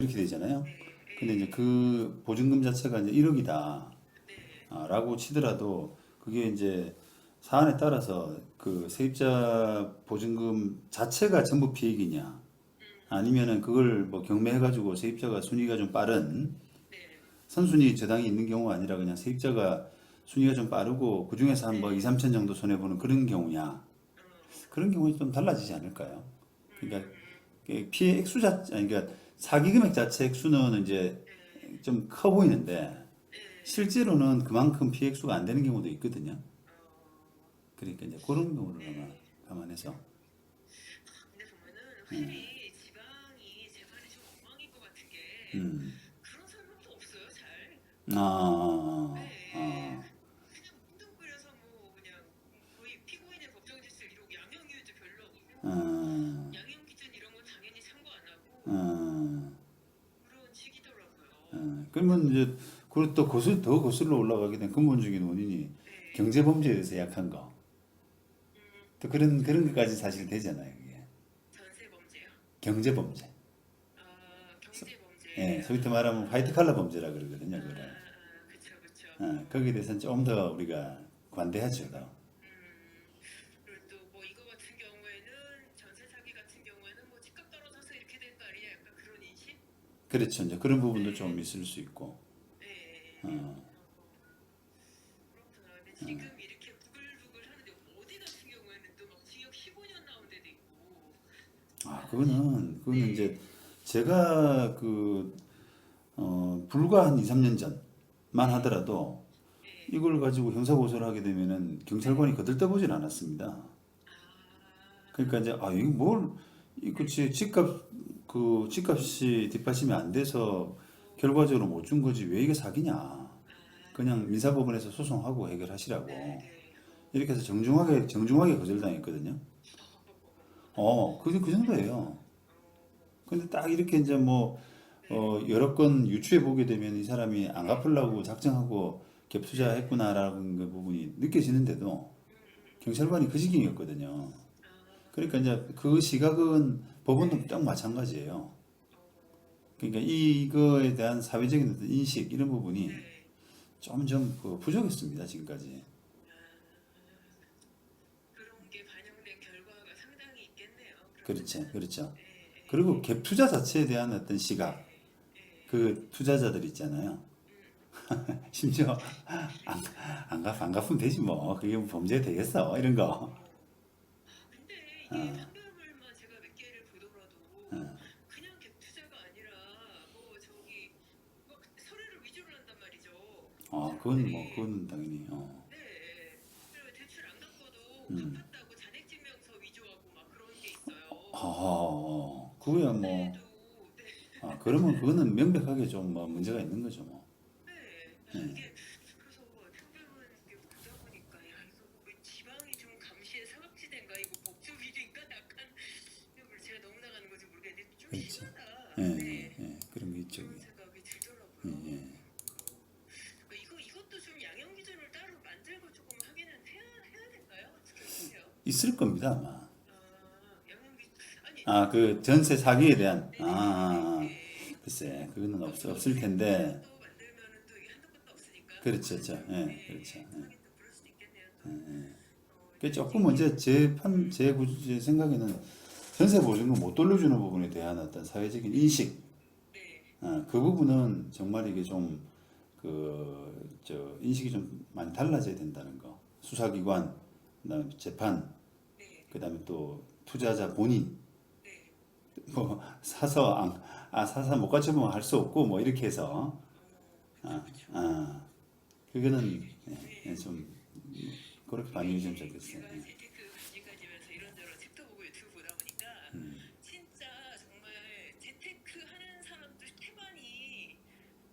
이렇게 되잖아요. 네, 근데 이제 예, 그 보증금 자체가 이제 1억이다. 네, 라고 치더라도 그게 이제 사안에 따라서 그 세입자 보증금 자체가 전부 피해이냐 아니면은 그걸 뭐 경매해가지고 세입자가 순위가 좀 빠른 네, 선순위 저당이 있는 경우가 아니라 그냥 세입자가 순위가 좀 빠르고 그중에서 한 뭐 2, 네, 3천 정도 손해보는 그런 경우냐 어, 그런 경우에 좀 달라지지 않을까요? 그러니까 음, 피해 액수 자체 아니 그러니까 사기 금액 자체 액수는 이제 네, 좀 커 보이는데 네, 실제로는 그만큼 피해 액수가 안 되는 경우도 있거든요. 어, 그러니까 이제 그런 경우를 아마 네. 감안해서 근데 보면은 확실히 지방이 재반이 좀 엉망인 것 같은 게 음. 그런 설명도 없어요, 잘. 아, 네, 그냥 뭉뚱그려서 뭐 그냥 거의 피고인의 법정 지수 이러고 양형 기준도 별로 아, 양형 기준 이런 건 당연히 참고 안 하고 아, 그런 식이더라고요. 그러면 이제 그리고 또 더 거슬러 올라가게 된 근본적인 원인이 네, 경제범죄에 대해서 약한 거. 또 그런 전 것까지 사실 되잖아요, 그게. 전세 범죄요. 경제범죄. 아, 경제 범죄. 예, 소위트 말하면 화이트 칼라 범죄라 그러거든요, 그거를. 그쵸, 그쵸. 거기에 대해서는 좀 더 우리가 관대하죠, 더. 그리고 또 뭐 이거 같은 경우에는 전세 사기 같은 경우에는 뭐 집값 떨어져서 이렇게 된 거 아니냐 약간 그런 인식? 그렇죠, 이제 그런 부분도 좀 네, 있을 수 있고. 네. 어, 그렇구나. 근데 지금 이렇게 부글부글 하는데 어디 같은 경우에는 또 막 징역 15년 나온 데도 있고. 그거는 이제 네, 제가 불과 한 2, 3년 전만 네, 하더라도 네, 이걸 가지고 형사고소를 하게 되면은 네. 경찰관이 거들떠보진 않았습니다. 그러니까 이제, 이거 뭘, 그치, 집값이 뒷받침이 안 돼서 결과적으로 못 준 거지. 왜 이게 사기냐. 그냥 민사법원에서 소송하고 네, 해결하시라고. 네. 이렇게 해서 정중하게 거절당했거든요. 그 정도예요. 근데 딱 이렇게 이제 뭐, 네, 여러 건 유추해 보게 되면 이 사람이 안 갚으려고 작정하고 갭 네. 투자했구나라는 그 부분이 느껴지는데도 경찰관이 그 지경이었거든요. 아, 그러니까 이제 그 시각은 법원도 네. 딱 마찬가지예요. 어, 그러니까 이거에 대한 사회적인 어떤 인식 이런 부분이 네. 좀 부족했습니다 지금까지. 아, 그런 게 반영된 결과가 상당히 있겠네요. 그렇죠, 그러면은, 그렇죠. 예, 그리고 예, 갭 투자 자체에 대한 어떤 시각, 예, 예, 그 투자자들 있잖아요. 심지어 그러니까요. 안 갚으면 되지 뭐. 그게 뭐 범죄 되겠어 이런 거. 근데 이게 판결문만 제가 몇 개를 보더라도 그냥 갭 투자가 아니라 뭐 저기 뭐 서류를 위조를 한단 말이죠. 사람들이. 그건 당연히. 네. 그리고 대출 안 갚아도 갚았다고 잔액증명서 위조하고 막 그런 게 있어요. 그거야 뭐. 그런데도 네. 그러면 그거는 명백하게 좀 뭐 문제가 있는 거죠 뭐. 네. 이게 그래서 판결문 이렇게 보다 보니까 야 이거 뭐 지방이 좀 감시의 사각지대인가 이거 법조비리인가 약간 이거 제가 너무 나가는 건지 모르겠는데 좀 그렇지. 심하다. 네. 그런 게 있죠. 그런 생각이 들더라고요. 이것도 좀 양형 기준을 따로 만들고 조금 하기는 해야 될까요? 어떻게 생각해요? 있을 겁니다 아마. 양형 기준 아니 그 전세 사기에 대한 네네네네네. 글쎄 그거는 그러니까 뭐 없을 텐데. 세법도 만들면은 또 이게 한도 끝도 없으니까 그렇죠, 그거는 그렇죠. 좀 예, 그렇죠. 예. 하긴 또 그럴 수도 있겠네요. 또 그 이제 조금 이제 제 생각에는 전세 보증금 못 돌려주는 부분에 대한 어떤 사회적인 인식, 네, 그 부분은 정말 이게 좀 인식이 좀 많이 달라져야 된다는 거. 수사기관, 그다음에 재판, 네, 그다음에 또 투자자 본인, 네. 뭐 사서 못 갖춰보면 할 수 없고 뭐 이렇게 해서 그쵸, 그쵸. 그거는 이게 네. 좀 그렇게 이게 반영이 좀 이제 되겠어요. 제가 재테크 관심 가지면서 이런저런 책도 보고 유튜브 보다 보니까 진짜 정말 재테크 하는 사람들 태반이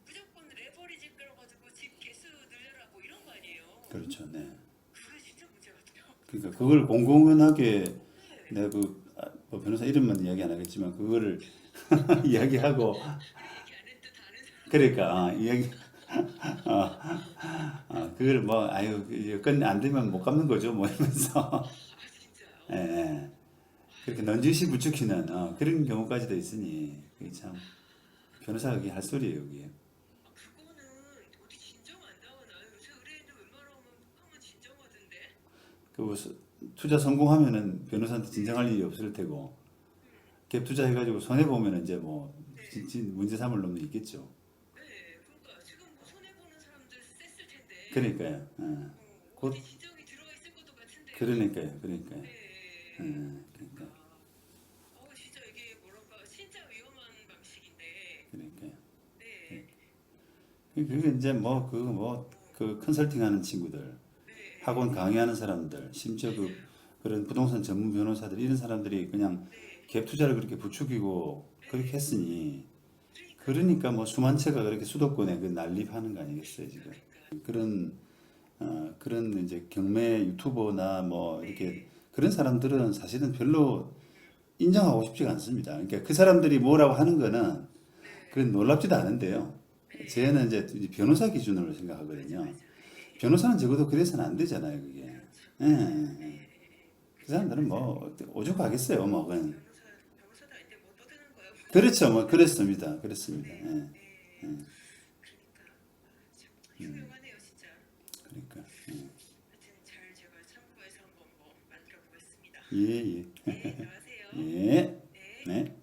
무조건 레버리지 끌어가지고 집 개수 늘려라고 이런 거 아니에요. 그렇죠, 네. 그게 진짜 문제 같아요. 그러니까 그걸 공공연하게 네. 내가 뭐 변호사 이름만 이야기 안 하겠지만 그거를 이야기하고 그래 얘기 안 해도 다 아는 사람들이 그러니까 이야기 그걸 뭐 아유 여건 안 되면 못 갚는 거죠 뭐 이러면서 아 예, 진짜요? 그렇게 넌지시 부추기는 그런 경우까지도 있으니 그게 참 변호사가 그게 할 소리예요, 그게. 그거는 어디 진정 안 나오나요? 요새 의뢰인들 웬만하면 하면 진정하던데. 투자 성공하면은 변호사한테 진정할 일이 없을 테고, 갭 투자해가지고 손해 보면은 이제 뭐 문제 삼을 놈도 있겠죠. 네, 그러니까 지금 뭐 손해 보는 사람들 셌을 텐데. 그러니까요. 곧 어디 진정이 들어가 있을 것도 같은데요. 그러니까요. 네. 그러니까 진짜 이게 뭐랄까 진짜 위험한 방식인데. 그러니까요. 네. 그게 이제 그 컨설팅하는 친구들, 네. 학원 강의하는 사람들, 심지어 그런 부동산 전문 변호사들 이런 사람들이 그냥 네. 갭 투자를 그렇게 부추기고 그렇게 했으니 그러니까. 그러니까 뭐 수만 채가 그렇게 수도권에 그 난립하는 거 아니겠어요 지금. 그런 이제 경매 유튜버나 뭐 이렇게 그런 사람들은 사실은 별로 인정하고 싶지가 않습니다. 그러니까 그 사람들이 뭐라고 하는 거는 그건 놀랍지도 않은데요. 쟤는 이제 변호사 기준으로 생각하거든요. 변호사는 적어도 그래서는 안 되잖아요, 그게. 예. 그 사람들은 뭐 오죽하겠어요, 뭐 그냥. 변호사도 아닌데 뭐 떠드는 거야. 뭐. 그렇죠, 뭐 그렇습니다. 예. 그러니까 참 훌륭하네요 진짜. 그러니까 하여튼 잘 제가 참고해서 한번 뭐 만들어 보겠습니다. 예. 네, 들어가세요. 예. 네. 네.